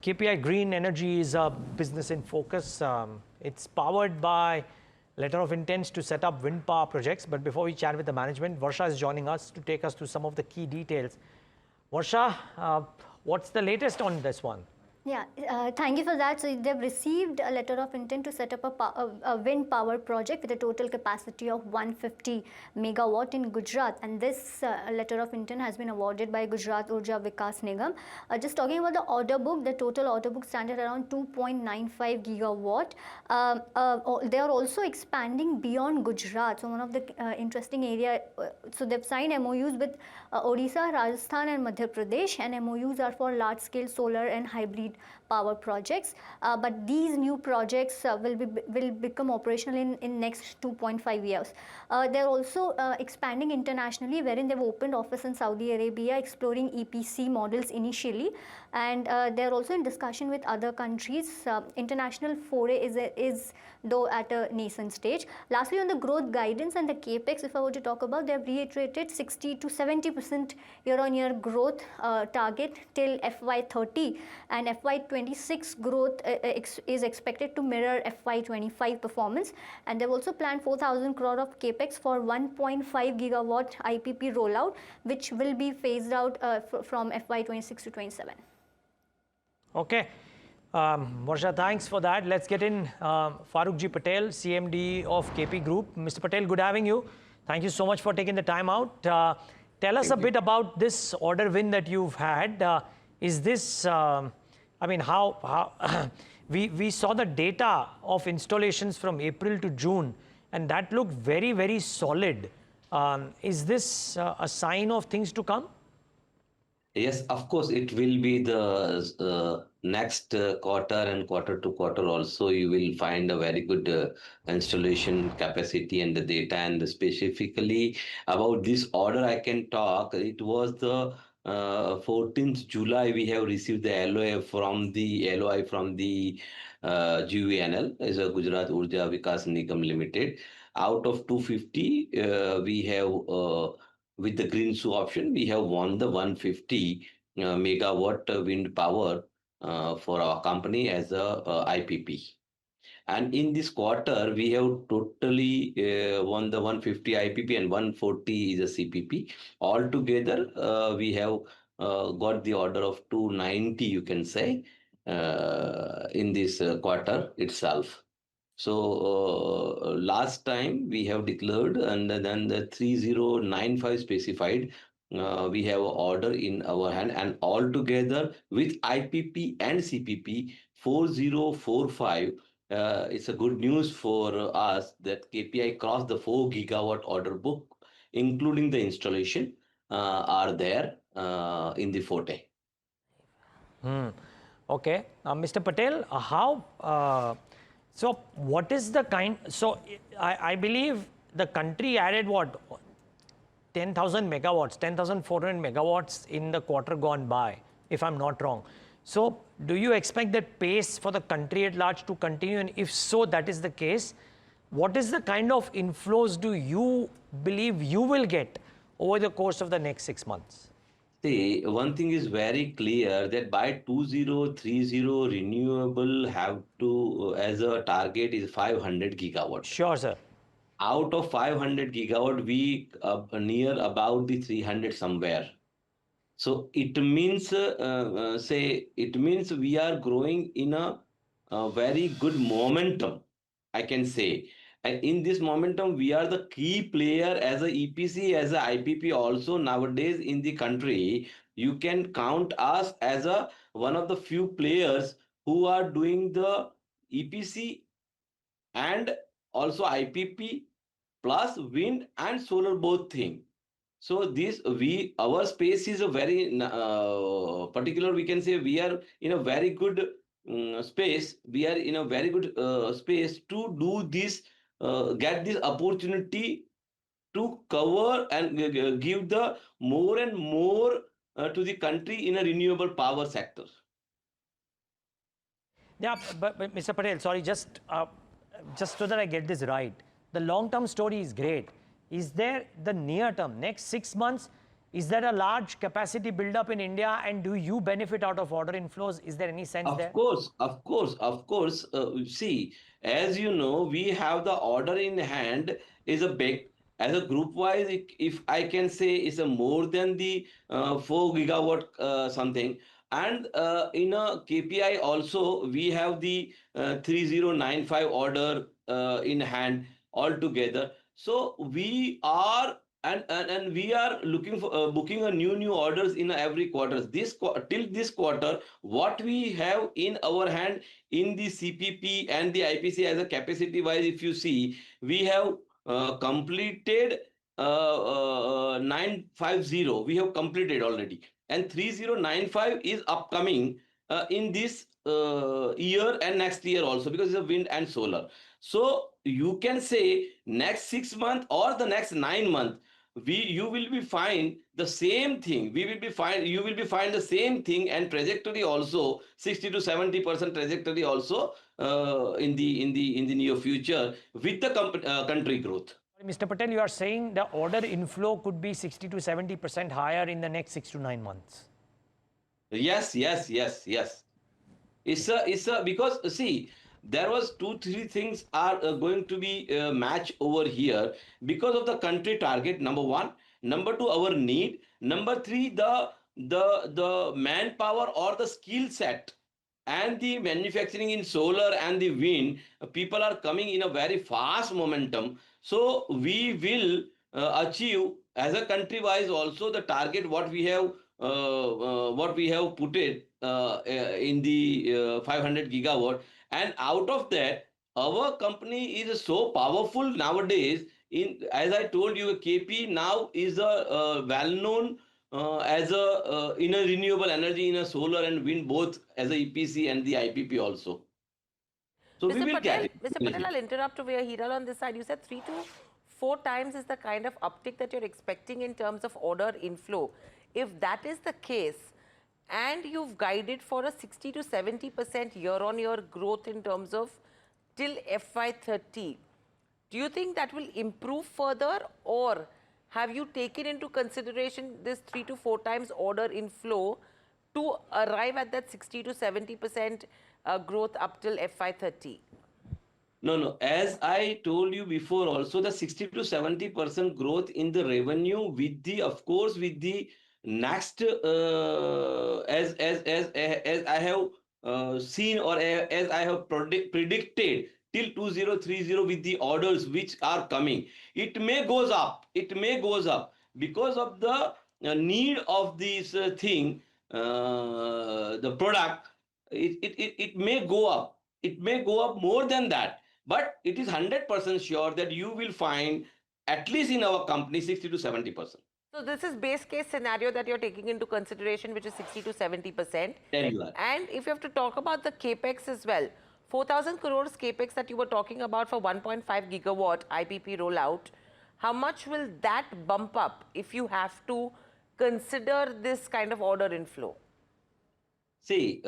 KPI Green Energy is a business in focus. It's powered by letter of intents to set up wind power projects. But before we chat with the management, Varsha is joining us to take us through some of the key details. Varsha, what's the latest on this one? Yeah, thank you for that. So they've received a letter of intent to set up a wind power project with a total capacity of 150 megawatt in Gujarat, and this letter of intent has been awarded by Gujarat Urja Vikas Nigam. Just talking about the order book, the total order book stands at around 2.95 gigawatt. They are also expanding beyond Gujarat. So one of the interesting area, so they've signed MOUs with Odisha, Rajasthan and Madhya Pradesh, and MOUs are for large scale solar and hybrid power projects, but these new projects will become operational in next 2.5 years. They're also expanding internationally, wherein they've opened office in Saudi Arabia, exploring EPC models initially, and they're also in discussion with other countries. International foray is though at a nascent stage. Lastly, on the growth guidance and the capex, if I were to talk about, they have reiterated 60 to 70% year-on-year growth target till FY30, and FY26 growth is expected to mirror FY25 performance. And they've also planned 4,000 crore of capex for 1.5 gigawatt IPP rollout, which will be phased out from FY26 to 27. Okay. Varsha, thanks for that. Let's get in Faruk Patel, CMD of KP Group. Mr. Patel, good having you. Thank you so much for taking the time out. Tell us a bit about this order win that you've had. Is this, I mean, how we saw the data of installations from April to June, and that looked very, very solid. Is this a sign of things to come? Yes, of course, it will be the next quarter and quarter to quarter also. You will find a very good installation capacity and the data. And specifically about this order, I can talk. It was the 14th July. We have received the LOI from the GUVNL, as a Gujarat Urja Vikas Nigam Limited. Out of 250, we have. With the green SU option, we have won the 150 megawatt wind power for our company as a IPP. And in this quarter, we have totally won the 150 IPP and 140 is a CPP. Altogether, we have got the order of 290, you can say, in this quarter itself. So last time we have declared, and then the 3095 specified, we have an order in our hand, and altogether with IPP and CPP 4045, it's a good news for us that KPI crossed the 4 gigawatt order book, including the installation, are there in the forte. Okay, Mr. Patel, how? So what is the kind, so I believe the country added what, 10,000 megawatts, 10,400 megawatts in the quarter gone by, if I'm not wrong. So do you expect that pace for the country at large to continue? And if so, that is the case, what is the kind of inflows do you believe you will get over the course of the next 6 months? See, one thing is very clear that by 2030, renewable have to, as a target is 500 gigawatt. Sure, sir. Out of 500 gigawatt, we near about the 300 somewhere. So it means, it means we are growing in a very good momentum, I can say. And in this momentum, we are the key player as a EPC, as a IPP also nowadays in the country. You can count us as one of the few players who are doing the EPC and also IPP plus wind and solar both thing. So our space is a very particular, we can say we are in a very good space. We are in a very good space to do this, get this opportunity to cover and give the more and more to the country in a renewable power sector. Yeah, but Mr. Patel, sorry, just so that I get this right, the long-term story is great. Is there the near term, next 6 months, Is there a large capacity build-up in India, and do you benefit out of order inflows? Is there any sense there? Of course, of course, of course. See, as you know, we have the order in hand is a big, as a group wise, if I can say, is a more than the 4 gigawatt something. And in a KPI also, we have the 3095 order in hand altogether. So we are and we are looking for booking a new orders in every quarter. Till this quarter, what we have in our hand in the CPP and the IPC as a capacity wise, if you see, we have completed 950. We have completed already, and 3095 is upcoming in this year and next year also, because it's a wind and solar. So you can say next 6 months or the next 9 months, you will be find the same thing. We will be find You will be find the same thing, and trajectory also 60 to 70% trajectory also in the near future with the country growth. Mr. Patel, you are saying the order inflow could be 60 to 70% higher in the next 6 to 9 months. Yes, yes, yes, yes. It's a because see, there was two three things are going to be match over here because of the country target. Number one, number two, our need. Number three, the manpower or the skill set and the manufacturing in solar and the wind. People are coming in a very fast momentum. So we will achieve as a country wise also the target what we have put it in the 500 gigawatt. And out of that, our company is so powerful nowadays. In, as I told you, KP now is a well known as a in a renewable energy, in a solar and wind, both as a EPC and the IPP also. So we will get it. Mr. Patel, I'll interrupt over here. Hiral, on this side, you said 3 to 4 times is the kind of uptick that you're expecting in terms of order inflow. If that is the case, and you've guided for a 60 to 70% year-on-year growth in terms of till FY30, do you think that will improve further, or have you taken into consideration this 3 to 4 times order inflow to arrive at that 60 to 70% growth up till FY30? No, no. As I told you before, also the 60 to 70% growth in the revenue with the, of course, with the next, as I have seen, or as I have predicted till 2030 with the orders which are coming, it may goes up. It may goes up because of the need of this thing, the product. It may go up. It may go up more than that. But it is 100% sure that you will find, at least in our company, 60 to 70%. So this is base case scenario that you're taking into consideration, which is 60 to 70%. There you are. And if you have to talk about the capex as well, 4,000 crores capex that you were talking about for 1.5 gigawatt IPP rollout, how much will that bump up if you have to consider this kind of order inflow? See,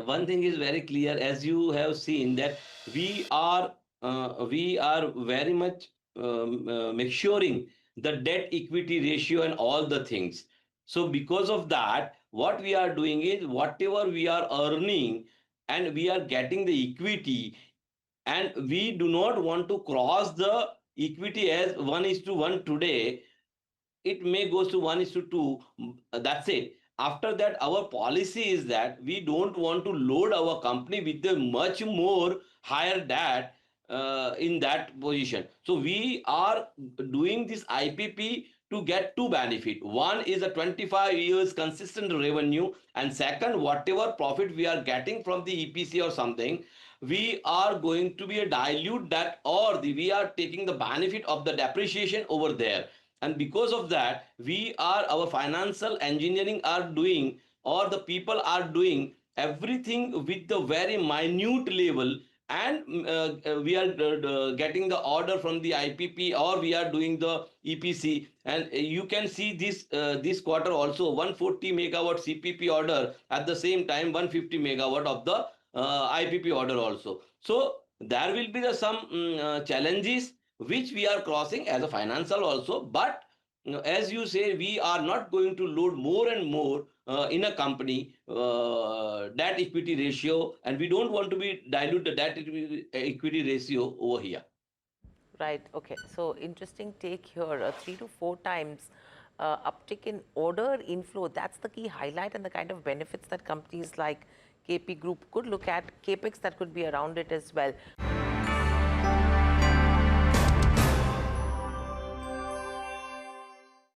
one thing is very clear, as you have seen, that we are very much maturing the debt equity ratio and all the things. So because of that, what we are doing is whatever we are earning and we are getting the equity, and we do not want to cross the equity as 1:1 today. It may goes to 1:2. That's it. After that, our policy is that we don't want to load our company with a much more higher debt in that position. So we are doing this IPP to get two benefit. One is a 25 years consistent revenue, and second, whatever profit we are getting from the EPC or something, we are going to be a dilute that, or we are taking the benefit of the depreciation over there. And because of that, our financial engineering are doing, or the people are doing everything with the very minute level. And we are getting the order from the IPP, or we are doing the EPC. And you can see this quarter also 140 megawatt CPP order, at the same time 150 megawatt of the IPP order also. So there will be some challenges which we are crossing as a financial also, but as you say, we are not going to load more and more in a company debt equity ratio, and we don't want to be dilute the debt equity ratio over here. Right. Okay. So interesting take here. 3 to 4 times uptick in order inflow. That's the key highlight and the kind of benefits that companies like KP Group could look at. Capex that could be around it as well.